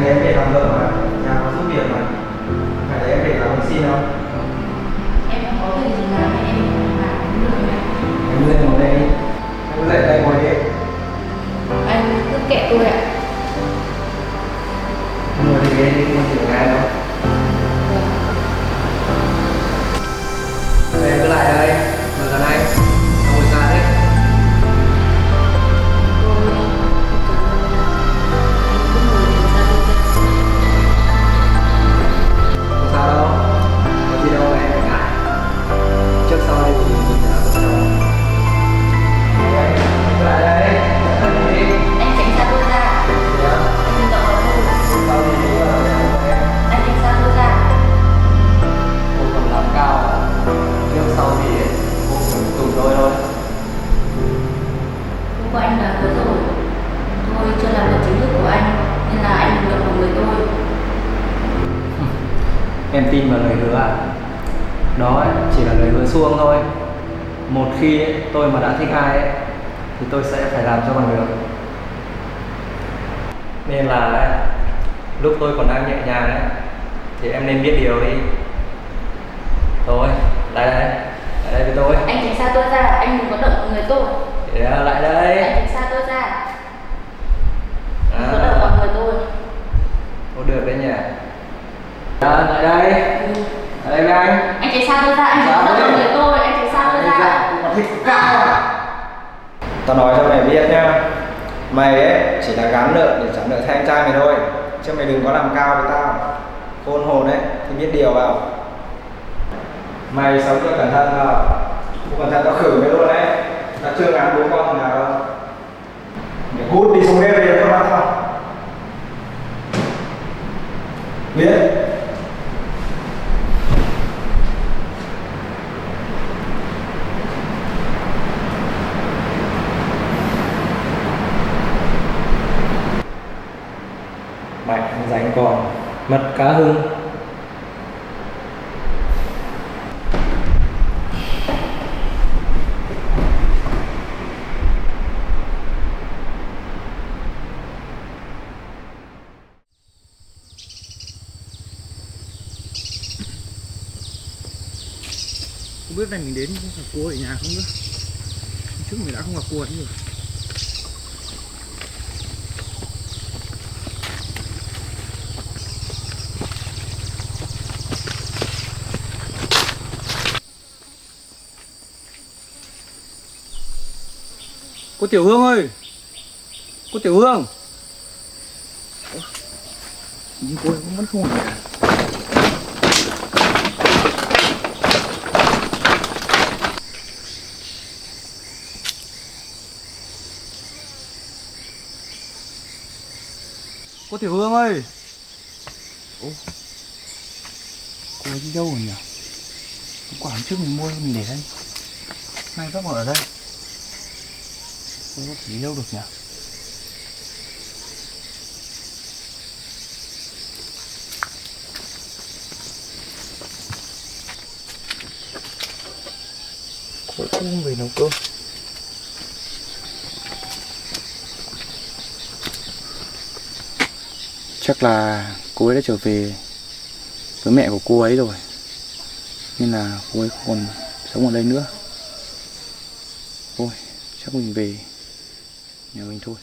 thấy em để làm vợ mà, nhà có giúp việc mà. Phải thấy em để làm xin không? Em không có việc gì làm mà em làm được này. Em lên ngồi đây đi. Em cứ dậy đây ngồi đi. Anh cứ kệ tôi ạ. Ngồi thì ghế đi, không chịu ngay đâu. Rồi em cứ lại đây, ngồi gần anh. Ngồi xa đấy. Không sao đâu, có gì đâu mà em phải ngại. Trước sau thì nhìn thấy có sao. Đây, cứ lại đây, đi. Anh tránh xa tôi ra. Dạ. Anh đừng động vào tôi. Sau thì đi vào nhà của em. Anh tránh xa tôi ra. Cô còn làm cao à? Trước sau thì cô cũng tùm tôi thôi. Hôm qua anh đã hứa rồi. Tôi chưa làm được chính thức của anh, nên là anh đừng động vào người tôi. Em tin vào lời hứa à? Đó ấy, chỉ là lời hứa suông thôi. Một khi ấy, tôi mà đã thích ai ấy, thì tôi sẽ phải làm cho bằng được. Nên là ấy, lúc tôi còn đang nhẹ nhàng ấy, thì em nên biết điều đi. Thôi, lại đây, lại đây với tôi. Anh tránh xa tôi ra, anh đừng có động vào người tôi. Lại đây. Anh tránh xa tôi ra. Đừng có động vào người tôi. Ô, được đấy nhỉ. Lại đây. Lại đây với anh. Anh tránh xa tôi ra, anh đừng có động vào người tôi. Anh tránh xa tôi ra. Cũng còn thích cao à? Tao nói cho mày biết nhá, mày ấy chỉ là gán nợ để trả nợ thay anh trai mày thôi, chứ mày đừng có làm cao với tao. Khôn hồn đấy thì biết điều vào. Mày sống cho cẩn thận vào, không cẩn thận tao khử mày luôn đấy. Tao chưa gán bố con thằng nào đâu. Mày cút đi xuống bếp về được không tao? Biết. Mạnh dành còn mật cá hưng. Không biết này mình đến gặp cua ở nhà không nữa. Trước mình đã không gặp cua thế rồi. Cô Tiểu Hương ơi! Cô Tiểu Hương! Nhưng cô ấy cũng vẫn không ở nhà. Cô Tiểu Hương ơi! Ô, cô ấy đi đâu rồi nhỉ? Hôm qua hôm trước mình mua mình để đây. Nay vẫn còn ở đây. Cô ấy có thể đi đâu được nhỉ? Cô ấy không về nấu cơm. Chắc là cô ấy đã trở về với mẹ của cô ấy rồi, nên là cô ấy không còn sống ở đây nữa. Thôi, chắc mình về nhà mình thôi.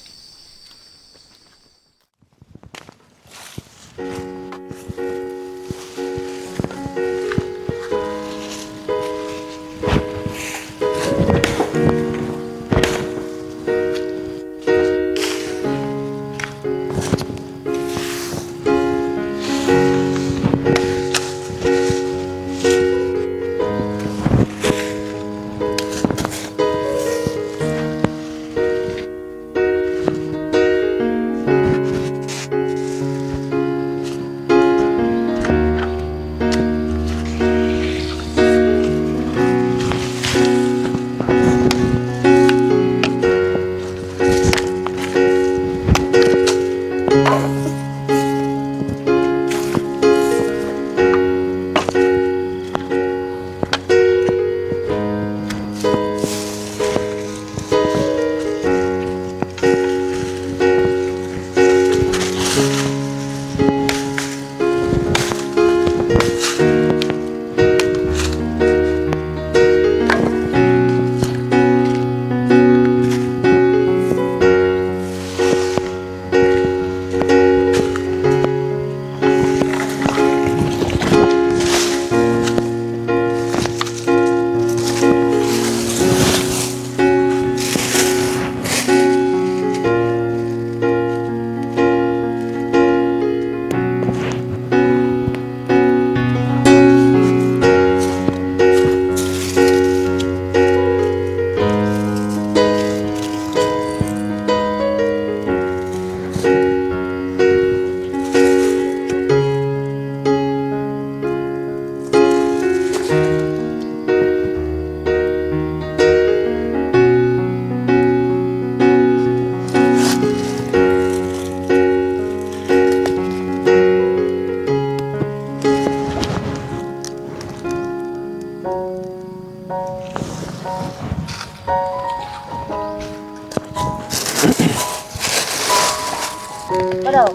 Bắt đầu.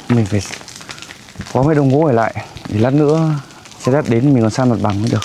Mình phải có mấy đồng gỗ ở lại để lát nữa xe đất đến mình còn san mặt bằng mới được.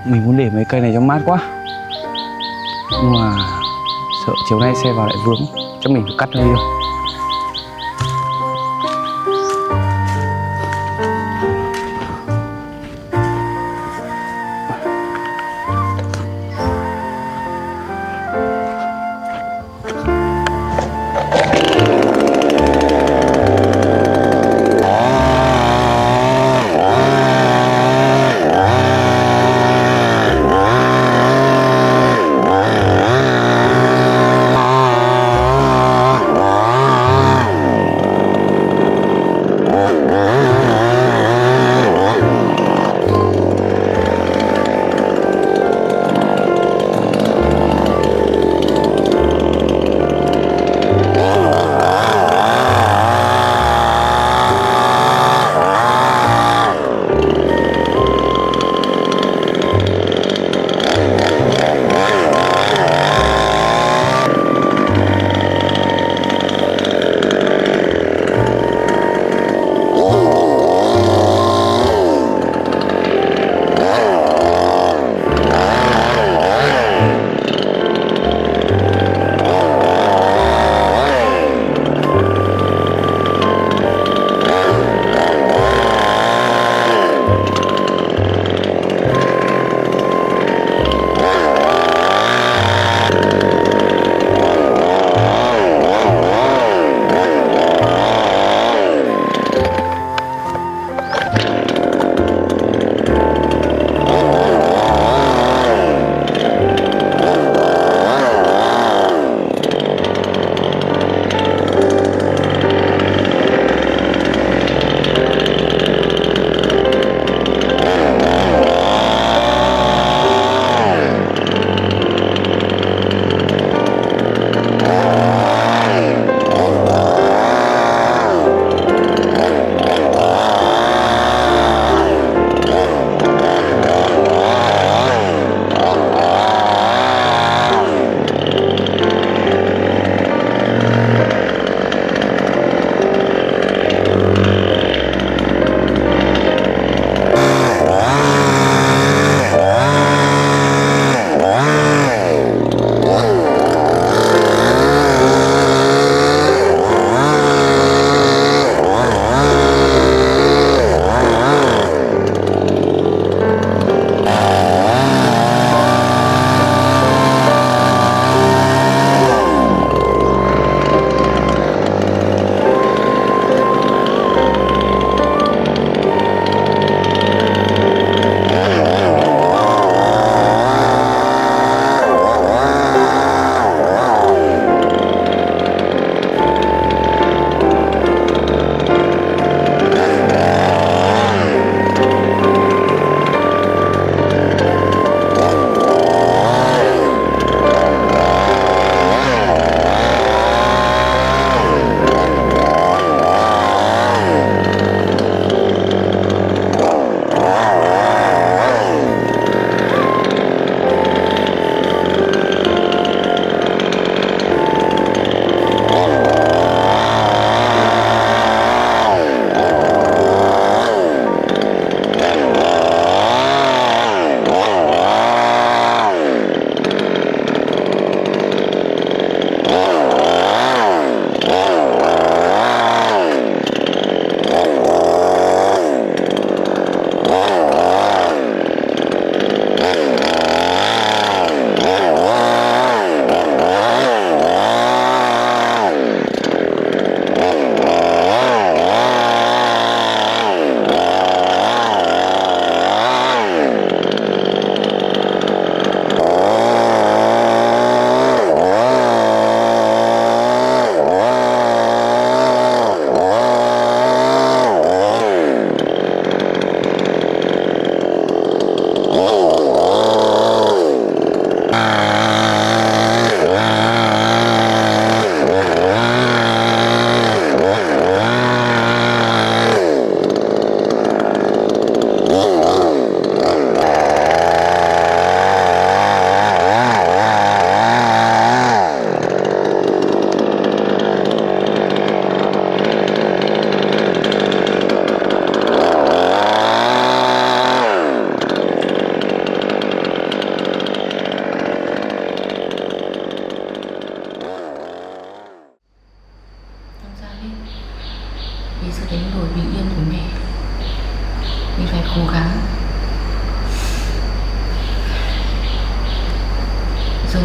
Mình muốn để mấy cây này cho mát quá, nhưng mà sợ chiều nay xe vào lại vướng, chắc mình phải cắt nó đi thôi.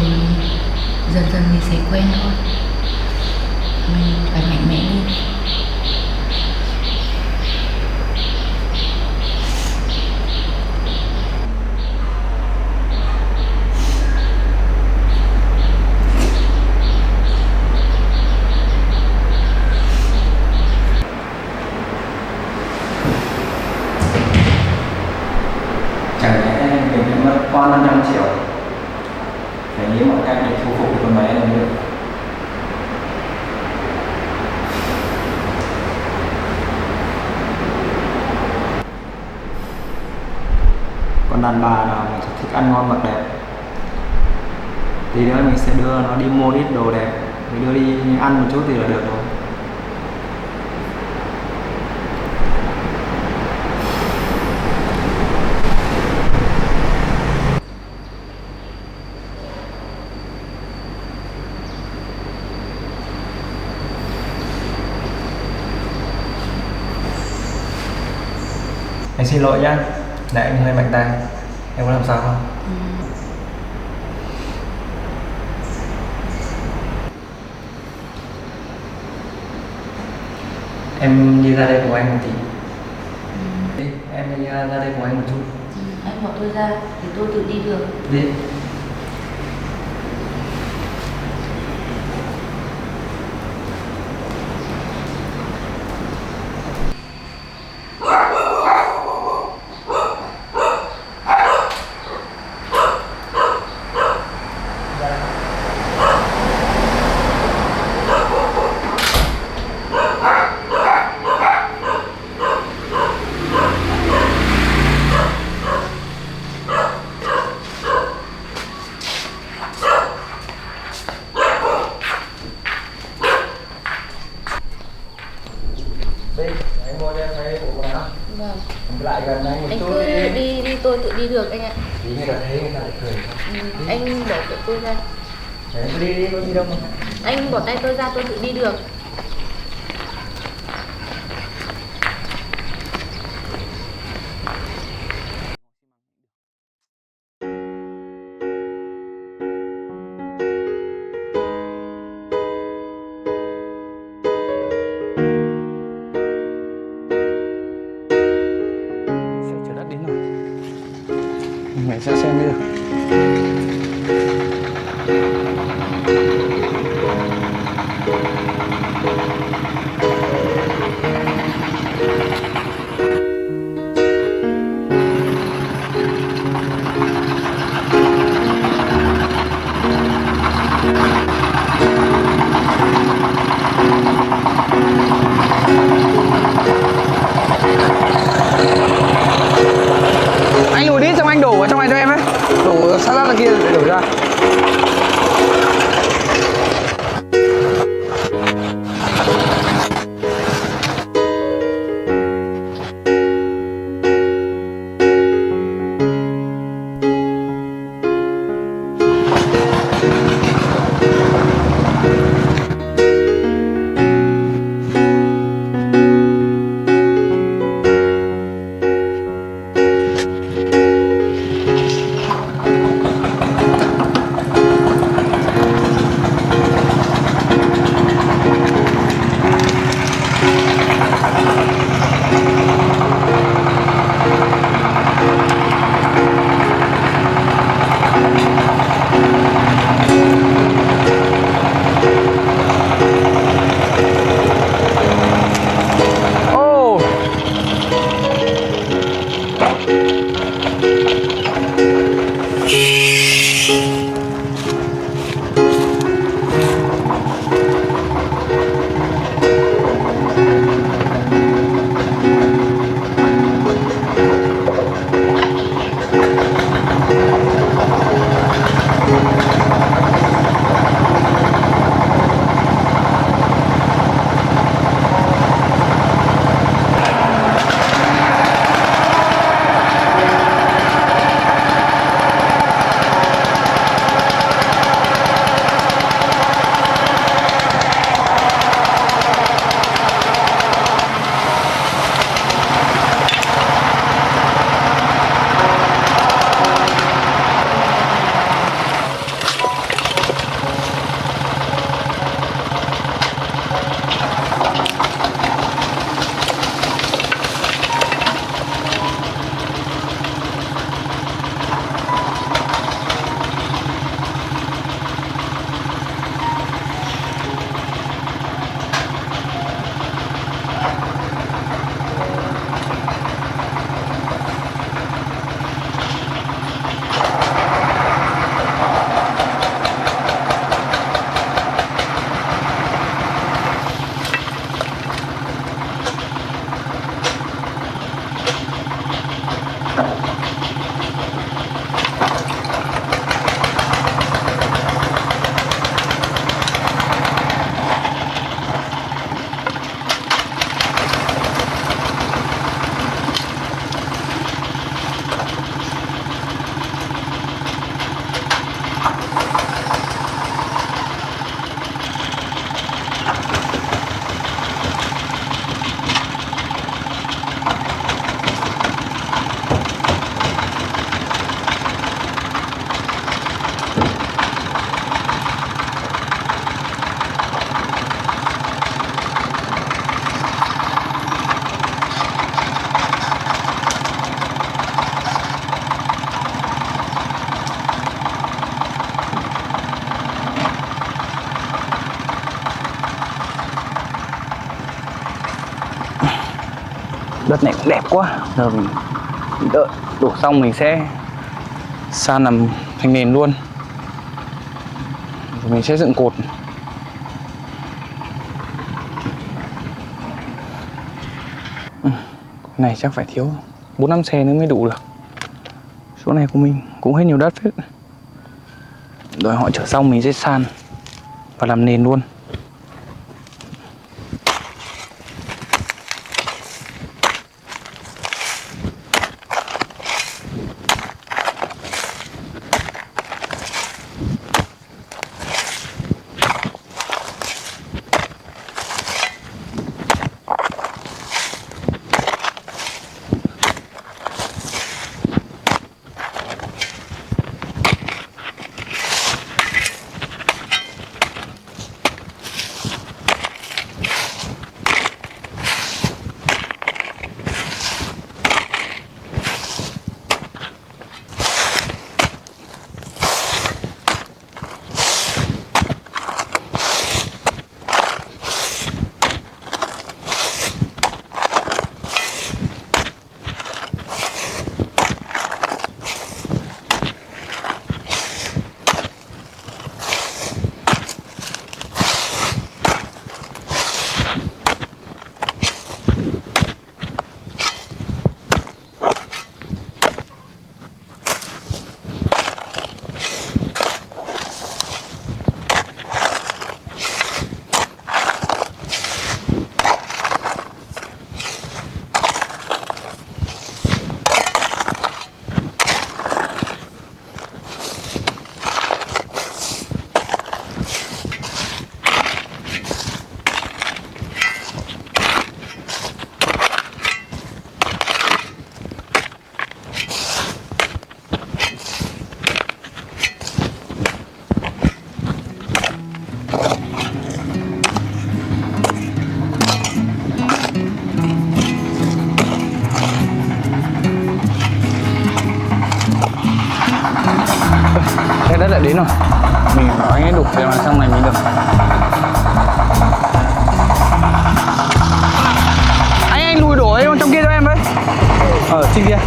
rồi dần dần mình sẽ quen thôi. Mình phải mạnh mẽ lên. Chẳng lẽ mình đã mất qua 500 triệu phải nghĩ mọi cách để thu phục cái con máy này nữa. Con đàn bà nào mà thích ăn ngon mặc đẹp thì nữa mình sẽ đưa nó đi mua ít đồ đẹp, mình đưa đi ăn một chút thì là được rồi. Anh xin lỗi nhá, nãy anh hơi mạnh tay, em có làm sao không? Em đi ra đây cùng anh một tí. Đi, em đi ra đây cùng anh một chút. Anh bỏ tôi ra thì tôi tự đi được. Đi. Đi, anh mua cho em cái bộ quần áo. Vâng. Lại gần anh một Anh chút cứ đi. đi tôi tự đi được anh ạ. Tí người ta thấy người ta lại cười. Anh bỏ tay tôi ra. Đấy, đi, có gì đâu mà. Anh bỏ tay tôi ra tôi tự đi được. Xe chở đất đến rồi. Mẹ sẽ xem bây giờ. Anh lùi đi, xong anh đổ vào trong này cho em ấy. Đổ sát ra kia để đổ ra. Đất này cũng đẹp quá. Giờ mình đợi đổ xong mình sẽ san làm thành nền luôn. Rồi mình sẽ dựng cột. Này chắc phải thiếu 4-5 xe nữa mới đủ được. Chỗ này của mình cũng hết nhiều đất phết. Rồi họ chở xong mình sẽ san và làm nền luôn. Đất lại đến rồi. Mình nói anh ấy đủ để mà xong này mình được. Anh lùi đổ ấy trong kia cho em với. Trên kia.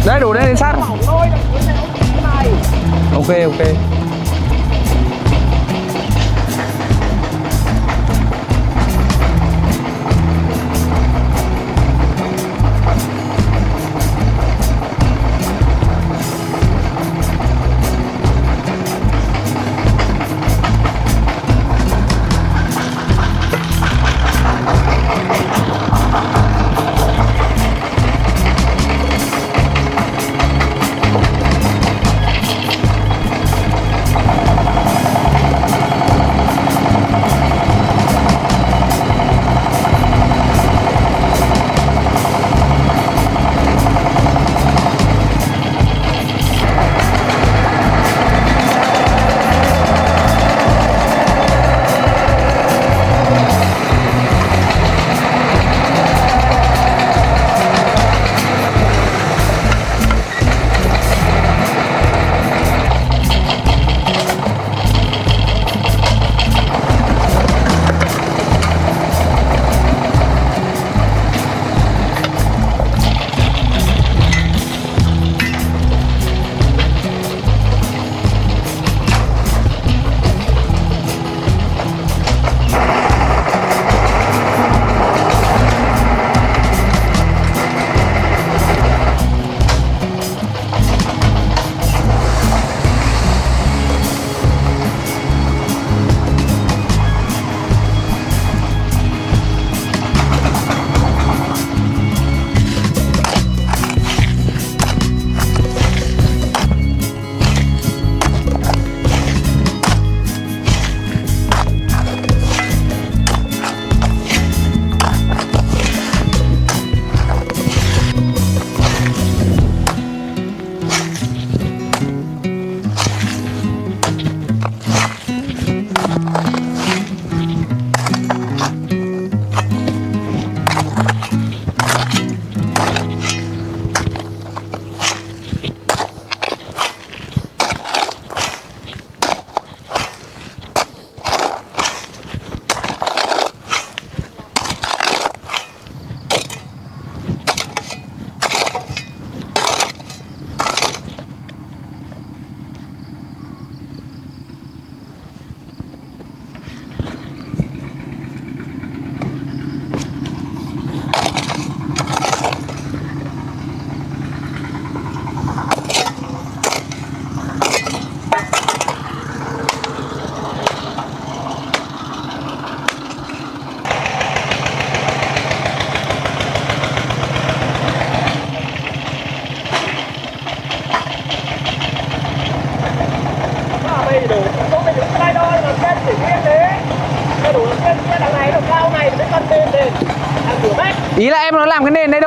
Đấy đổ lên sát. Ok ok.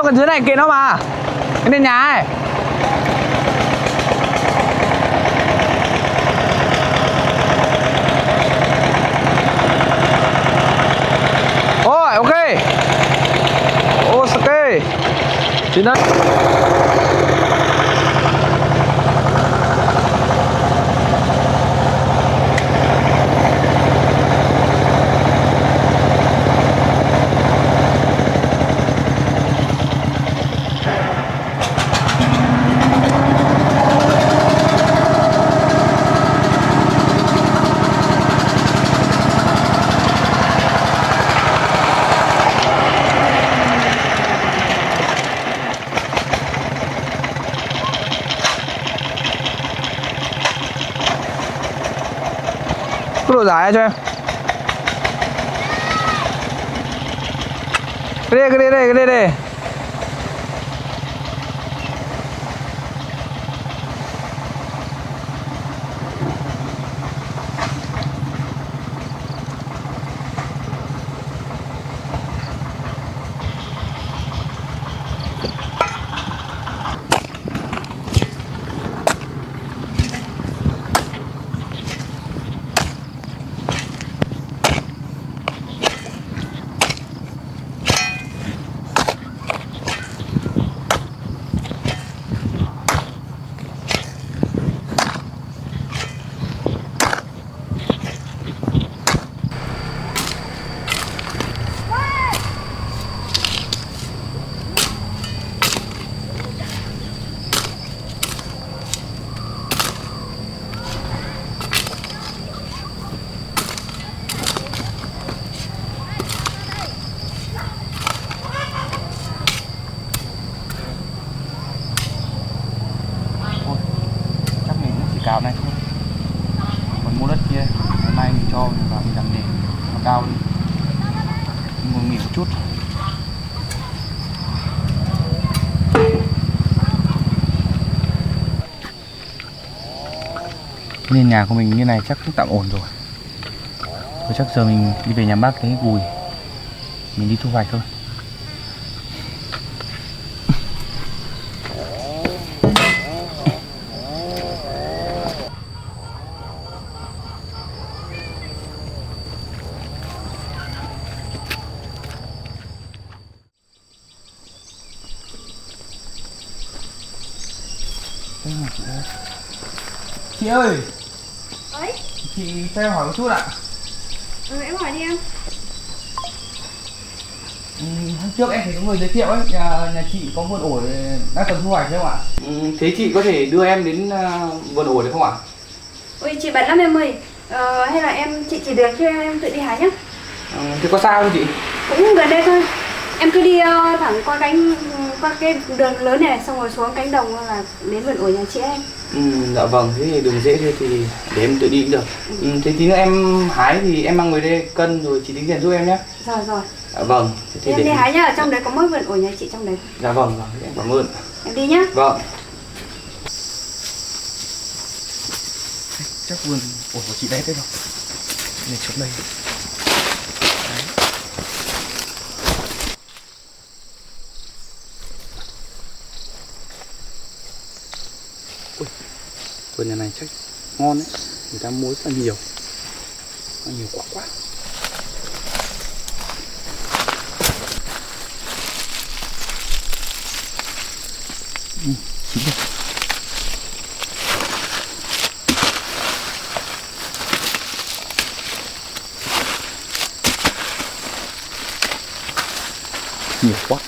cái dưới này kệ nó mà. Cái nền nhà ấy. Ôi, ok. Ok. Trên đây. Cứ độ dài cho em. Cái đây. Cào này thôi. Còn mua đất kia, ngày mai mình cho mình vào mình làm nền nó cao đi. Mình nghỉ một chút. Nên nhà của mình như này chắc cũng tạm ổn rồi. Và chắc giờ mình đi về nhà bác lấy gùi. Mình đi thu hoạch thôi. Chị ơi. Ấy? Chị cho em hỏi một chút ạ. Em hỏi đi em. Hôm trước em thấy có người giới thiệu ấy, nhà chị có vườn ổi đang cần thu hoạch phải không ạ? Thế chị có thể đưa em đến vườn ổi được không ạ? Ôi chị bận lắm em ơi. Hay là chị chỉ được cho em tự đi hái nhá. Thế có sao không chị? Cũng gần đây thôi. Em cứ đi thẳng qua cái đường lớn này xong rồi xuống cánh đồng là đến vườn ổi nhà chị em. Dạ vâng, thế thì đường dễ thế thì để em tự đi cũng được. Thế tí nữa em hái thì em mang người đây cân rồi chị tính tiền giúp em nhé. Rồi. Dạ vâng. Thế thì em đi hái nhá, ở trong đấy có mỗi vườn ổi nhà chị trong đấy. Dạ vâng, em cảm ơn. Em đi nhá. Vâng. Chắc vườn ổi của chị đấy rồi. Mình xuống đây. Ui, vườn nhà này chắc ngon đấy, người ta mua rất là nhiều, nhiều quả quá. Chín rồi. Nhiều quá.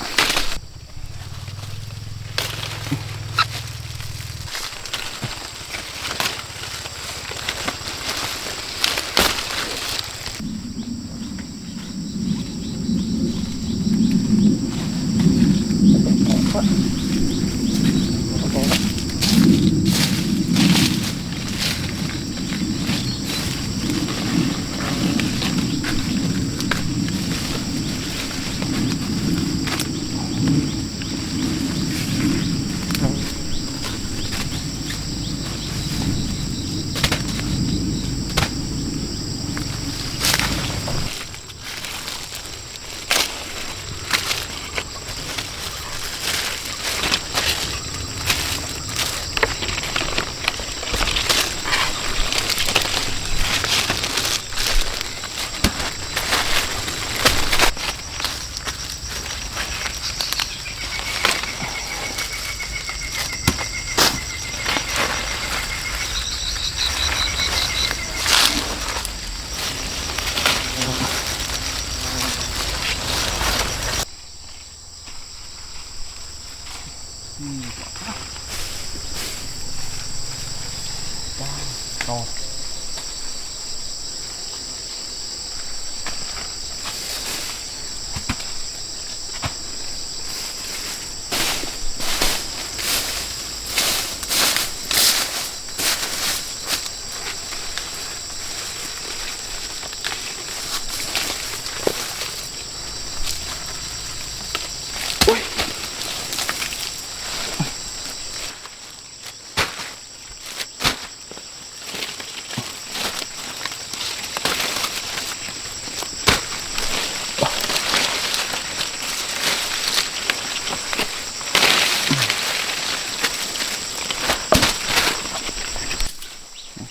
To.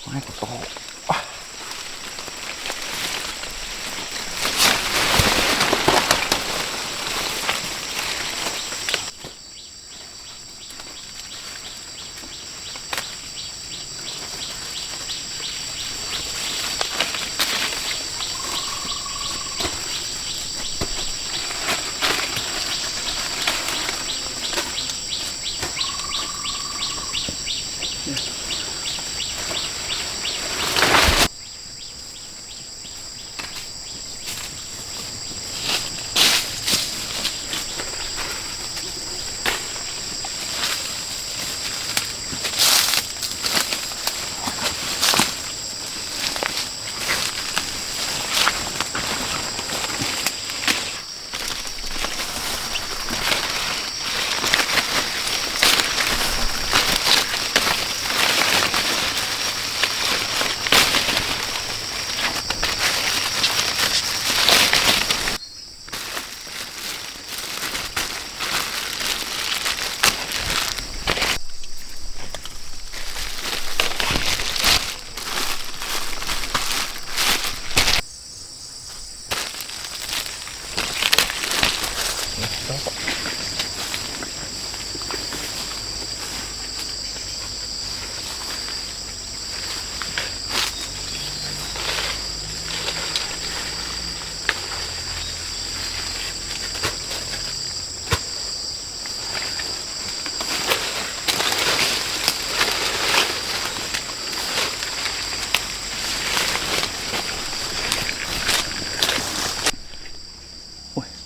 Con này có to.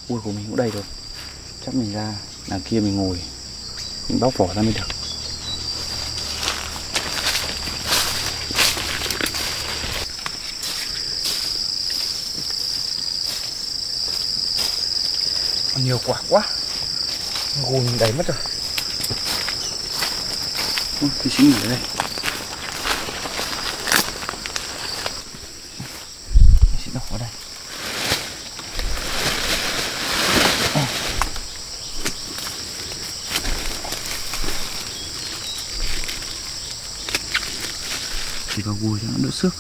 Ui của mình cũng đầy rồi. Chắc mình ra đằng kia mình ngồi, mình bóc vỏ ra mới được. Còn nhiều quả quá, ngồi mình đầy mất rồi. Ui, thì xin nghỉ ở đây. Mình sẽ đổ vào đây. Thì vào gùi cho nó đỡ xước.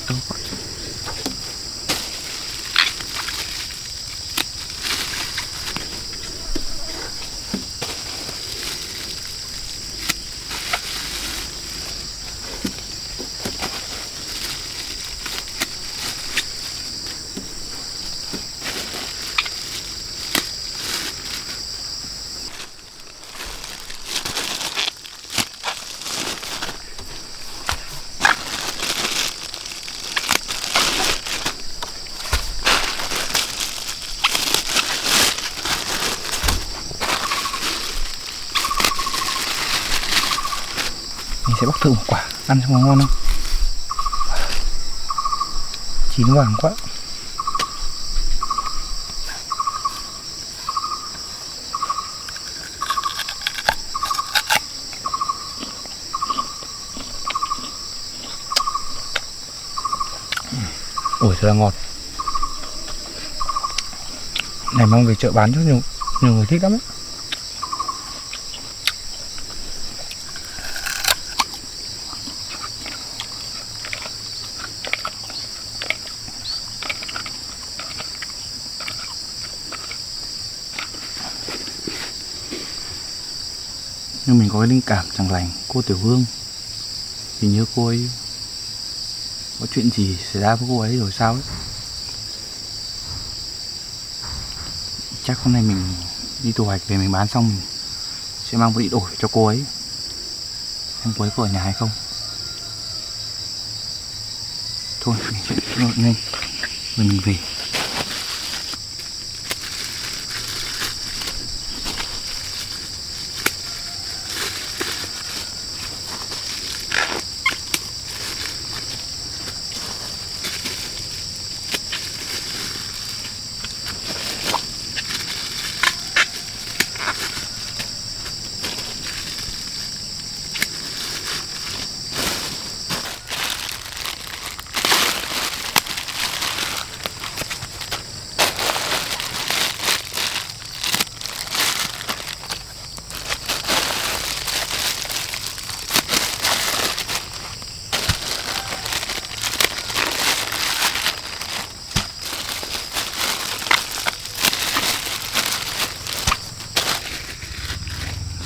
Tốt quá. Mình sẽ bóc thử một quả ăn xem có ngon không. Chín vàng quá. Ủi thật là ngọt. Này mang về chợ bán cho nhiều người thích lắm ấy. Nhưng mình có cái linh cảm chẳng lành cô Tiểu Hương, hình như cô ấy có chuyện gì xảy ra với cô ấy rồi sao ấy. Chắc hôm nay mình đi thu hoạch về mình bán xong mình sẽ mang đi đổi cho cô ấy. Xem cô ấy có ở nhà hay không. Thôi mình sẽ nhanh mình về.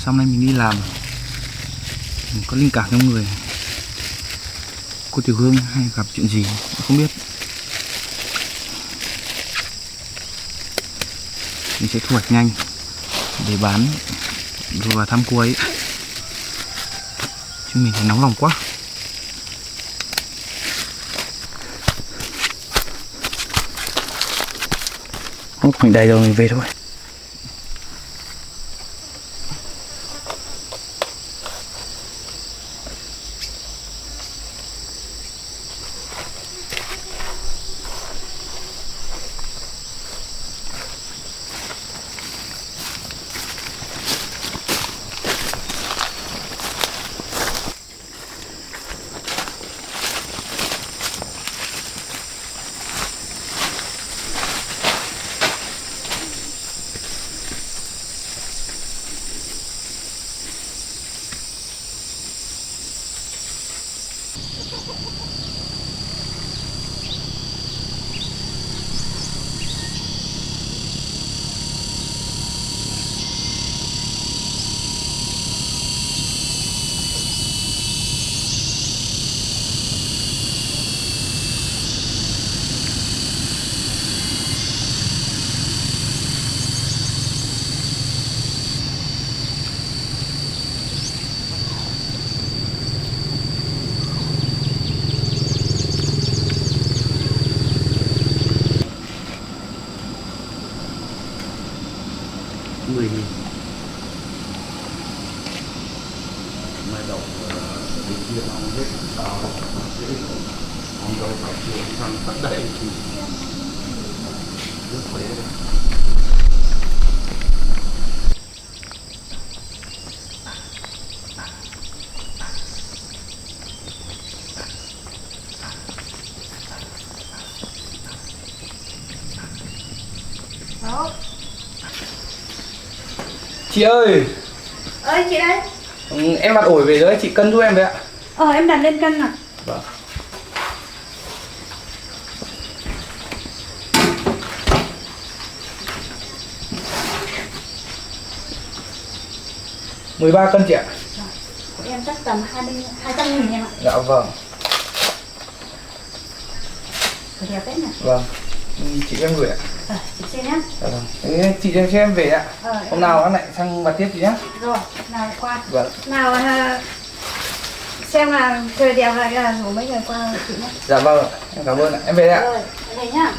Sau này mình đi làm mình có linh cảm trong người. Cô Tiểu Hương hay gặp chuyện gì không biết. Mình sẽ thu hoạch nhanh để bán rồi vào thăm cô ấy. Chứ mình thấy nóng lòng quá. Mình đầy rồi mình về thôi. Người mai đầu đi kia không biết sao ông đâu phải chuyện thằng tất đây thì rất khỏe đấy. Đó. Chị ơi. Ơi chị đây. Em đặt ổi về rồi, chị cân giúp em với ạ. Em đặt lên cân à? Vâng. $13 chị ạ. Của em chắc tầm 200.000 em ạ. Dạ vâng. Đẹp đấy nhỉ? Vâng. Chị em gửi ạ. Chị xem nhé. Dạ vâng. Thế chị cho em về ạ. Hôm nào em lại sang mặt tiếp chị nhé. Rồi, nào qua. Vâng. Nào xem là trời đẹp là rủ mấy người qua chị nhé. Dạ vâng ạ. Em cảm ơn ạ. Em về ạ. Rồi, về nhá.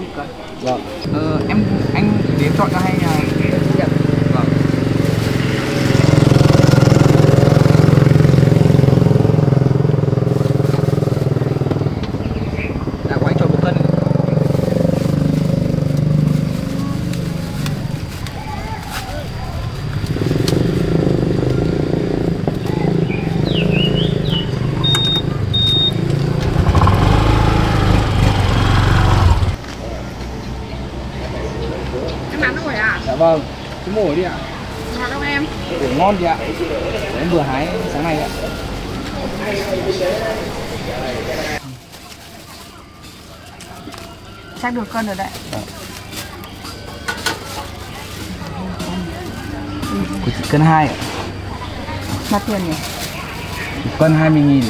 1 cân. Vâng. Anh đến chọn cho hay là vâng. Đã của anh chọn 1 cân. Em bán rồi à? Dạ vâng, cái mồi đi ạ. Ngon không em? Ủa, ngon chị ạ. Em vừa hái sáng nay ạ. Chắc được cân rồi đấy. Của chị cân 2 ạ. Bao tiền nhỉ? 1 cân 20.000.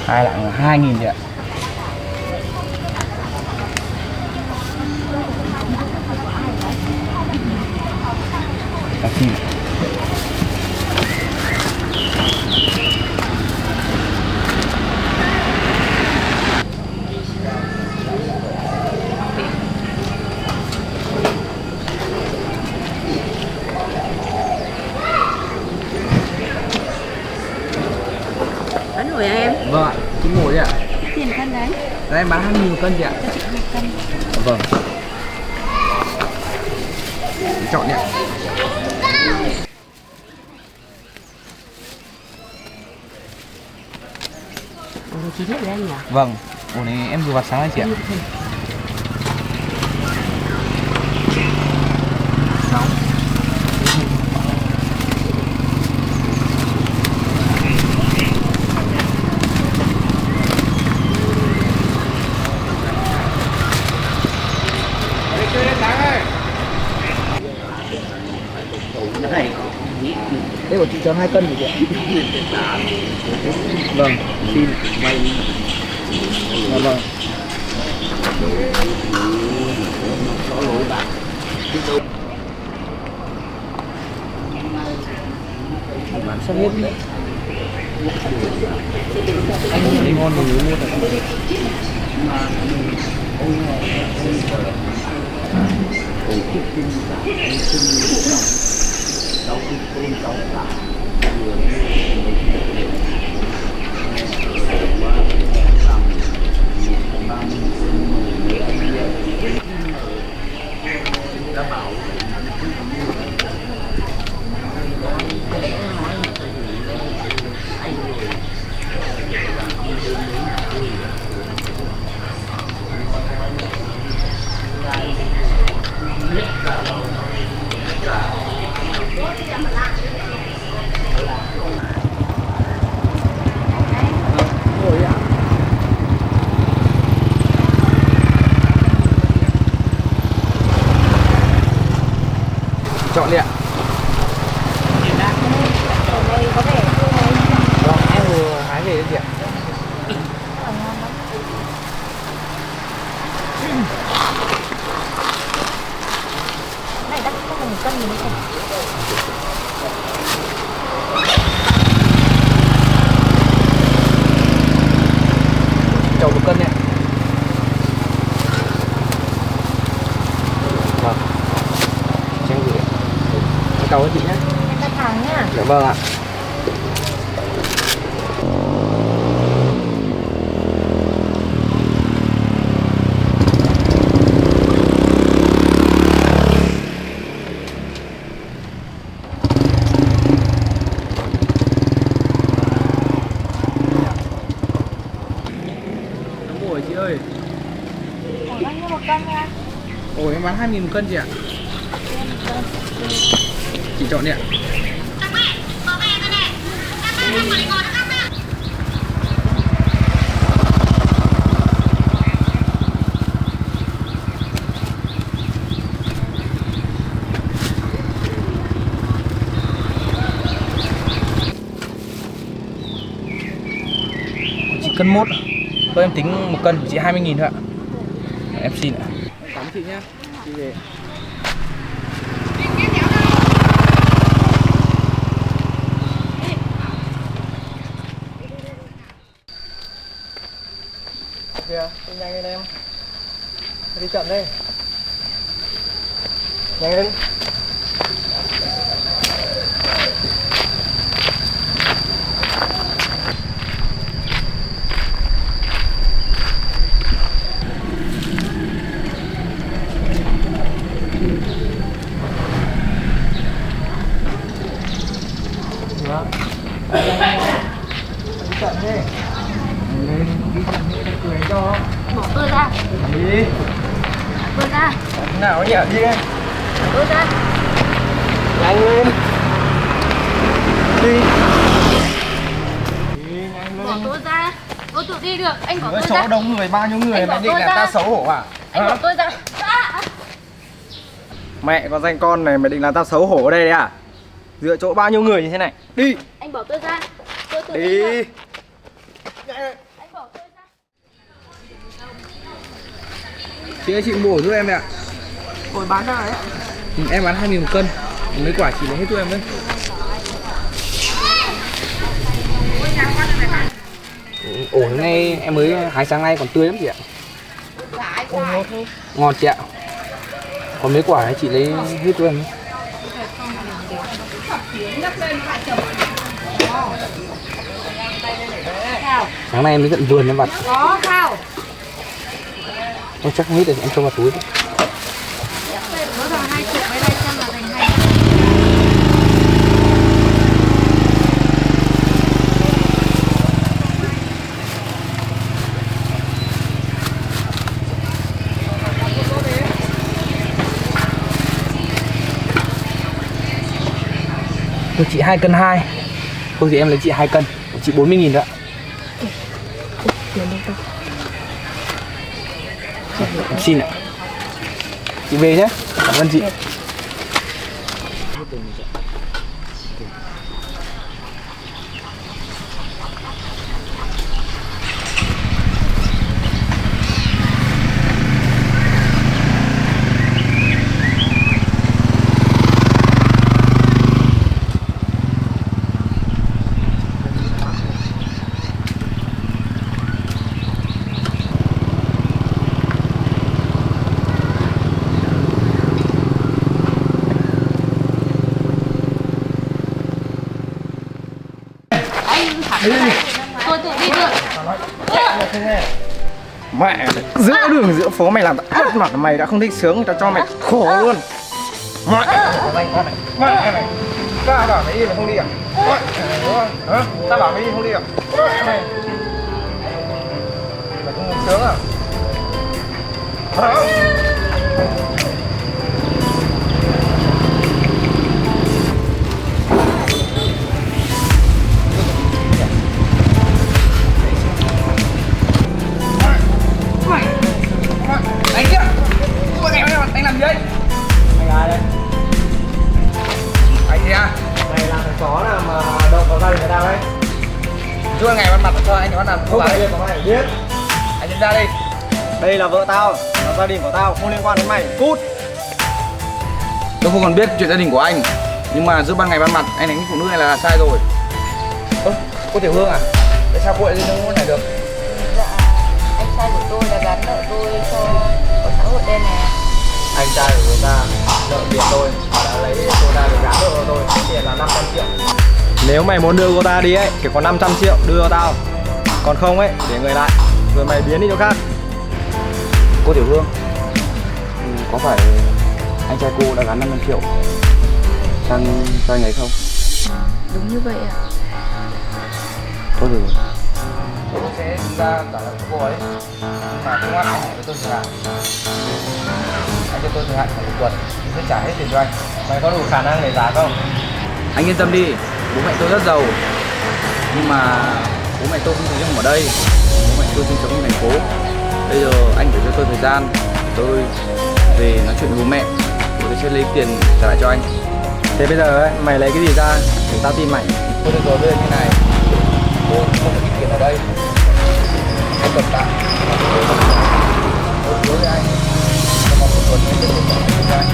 2 lạng là 2.000 chị ạ. Cà phê. Bán rồi à em? Vâng ạ, cái mồi ạ. Tiền cân đấy. Đấy em bán 20.000 1 cân chị ạ. Cho chị 1 cân. Vâng. Chọn đi ạ. Chị thích đấy nhỉ? Vâng. Ổ này em vừa vặt sáng nay chị ạ. 6. Đây của chị cho 2 cân rồi chị ạ. Vâng, xin. Dạ vâng. Bán sắp hết đi. Anh thấy ngon thì mua thật. Chọn đi ạ. Vâng, em vừa hái về đấy chị ạ. Này đắt có 1 cân gì nữa. Chọn 1 cân ạ. Vâng. Xem gửi ạ. Chào các chị nhé. Em đặt hàng nhá. Dạ vâng ạ. Ủa chị ơi. Ủa bao nhiêu 1 cân nha? Ủa em bán 2.000 1 cân chị ạ. Chị chọn đi ạ. Chị cân 1. Thôi em tính 1 cân của chị 20.000 thôi ạ. Em xin ạ. Cảm ơn chị nhé. Chị về. Kìa, nhanh lên em. Đi chậm đây. Nhanh lên. Chậm đi. Lên, đi chậm đi, ta cười cho. Bỏ tôi ra. Đi. Tôi ra. Nào nhỉ, đi đây. Tôi ra. Nhanh lên. Đi. Đi, nhanh Bỏ lên. tôi ra. Tôi tự đi được, anh bỏ Ở tôi chỗ ra. đông người, bao nhiêu người Anh mà bỏ định tôi là ra. ta xấu hổ à? Anh bỏ tôi ra. À. Mẹ con danh con này mày định là tao xấu hổ ở đây đấy à? Dựa chỗ bao nhiêu người như thế này. Đi. Anh bỏ tôi ra. Tôi tự đi Đi. được. Anh bỏ tôi ra. Chị ơi, chị mua giúp em ạ. Rồi bán ra đấy. Em bán 2.000 một cân. Mấy quả chị lấy hết giúp em đấy. Ổ nay em mới hái sáng nay còn tươi lắm chị ạ. Ngon chị ạ. Còn mấy quả này chị lấy hết giúp em. Sáng nay em mới tận vườn em vặt. Có sao? Ôi, chắc không hết rồi em cho vào túi. Nó là 20 với đây xem là thành 2. Thôi chị 2 cân 2. Thôi thì em lấy chị 2 cân. Chị 40.000 đó ạ. Em xin ạ. Chị về nhé. Cảm ơn chị. Anh thẳng ra. Tôi tự đi được. Mẹ, giữa đường giữa phố mày làm tao mất mặt, mày đã không thích sướng, tao cho mày khổ luôn. Mẹ này, tao bảo mày đi mà không đi à? Đúng không? Hả? Tao bảo mày đi không đi à? Mày không muốn sướng à? Hả? Anh kia. Anh làm gì đấy? Mày ai đây? Anh gì à? Mày làm thằng chó nào mà động vào gia đình người ta đấy? Chú ngày ban mặt cho anh nó làm Không phải biết mà mày biết. Anh nhận ra đi. Đây là vợ tao, là gia đình của tao, không liên quan đến mày. Cút. Tôi không còn biết chuyện gia đình của anh. Nhưng mà giữa ban ngày ban mặt anh đánh phụ nữ này là sai rồi. Ơ, cô Tiểu Hương à? Tại sao cô lại đi nông nỗi này được? Dạ, anh trai của tôi là gắn nợ tôi cho có xã hội đen này. Anh trai của cô ta nợ tiền tôi và đã lấy cô ta để gán nợ cho tôi, số tiền là 500 triệu. Nếu mày muốn đưa cô ta đi ấy, chỉ có 500 triệu đưa cho tao. Còn không ấy, để người lại, rồi mày biến đi chỗ khác. Cô Tiểu Hương, có phải anh trai cô đã gắn 500 triệu sang cho anh ấy không? Đúng như vậy ạ. Thôi được rồi. Tôi sẽ ra trả lại cho cô ấy. Nhưng mà không ăn anh với tôi thời hạn. Anh cho tôi thời hạn khoảng 1 tuần. Tôi sẽ trả hết tiền cho anh. Mày có đủ khả năng để trả không? Anh yên tâm đi, bố mẹ tôi rất giàu. Nhưng mà bố mẹ tôi không sống ở đây. Bố mẹ tôi sinh sống ở thành phố. Bây giờ anh phải cho tôi thời gian để tôi về nói chuyện với bố mẹ. Tôi sẽ lấy tiền trả lại cho anh. Thế bây giờ ấy, mày lấy cái gì ra để tao tin mày? Thôi được rồi, bây giờ như này. Tôi không có ít tiền ở đây. Anh cầm tạm. Tôi hứa với anh. Trong vòng 1 tuần anh sẽ trả tiền cho anh.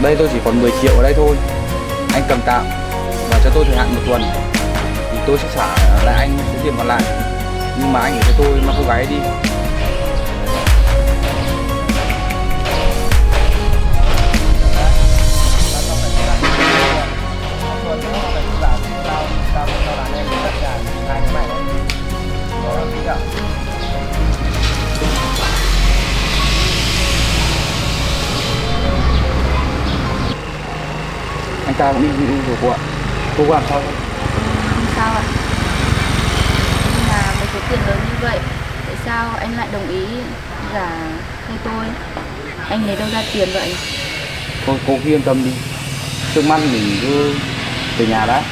Đây tôi chỉ còn 10 triệu ở đây thôi. Anh cầm tạm và cho tôi thời hạn 1 tuần thì tôi sẽ trả lại anh số tiền còn lại. Nhưng mà anh để cho tôi mang cô gái đi. ta cũng đi của cô ạ. Cô có làm sao không? Không sao ạ. Nhưng mà với số tiền lớn như vậy, tại sao anh lại đồng ý giả cho tôi? Anh lấy đâu ra tiền vậy? Thôi cô cứ yên tâm đi. Trước mắt mình cứ về nhà đã.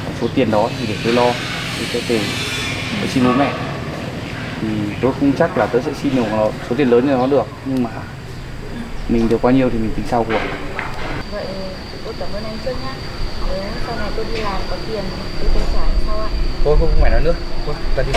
Còn số tiền đó thì để tôi lo. Tôi sẽ về để xin bố mẹ. Thì tôi không chắc là tôi sẽ xin được số tiền lớn cho nó được. Nhưng mà mình được bao nhiêu thì mình tính sau của. Vậy tôi cảm ơn anh trước nhá. Nếu sau này tôi đi làm có tiền tôi trả anh sau ạ. Thôi không phải nói nữa. Thôi ta đi.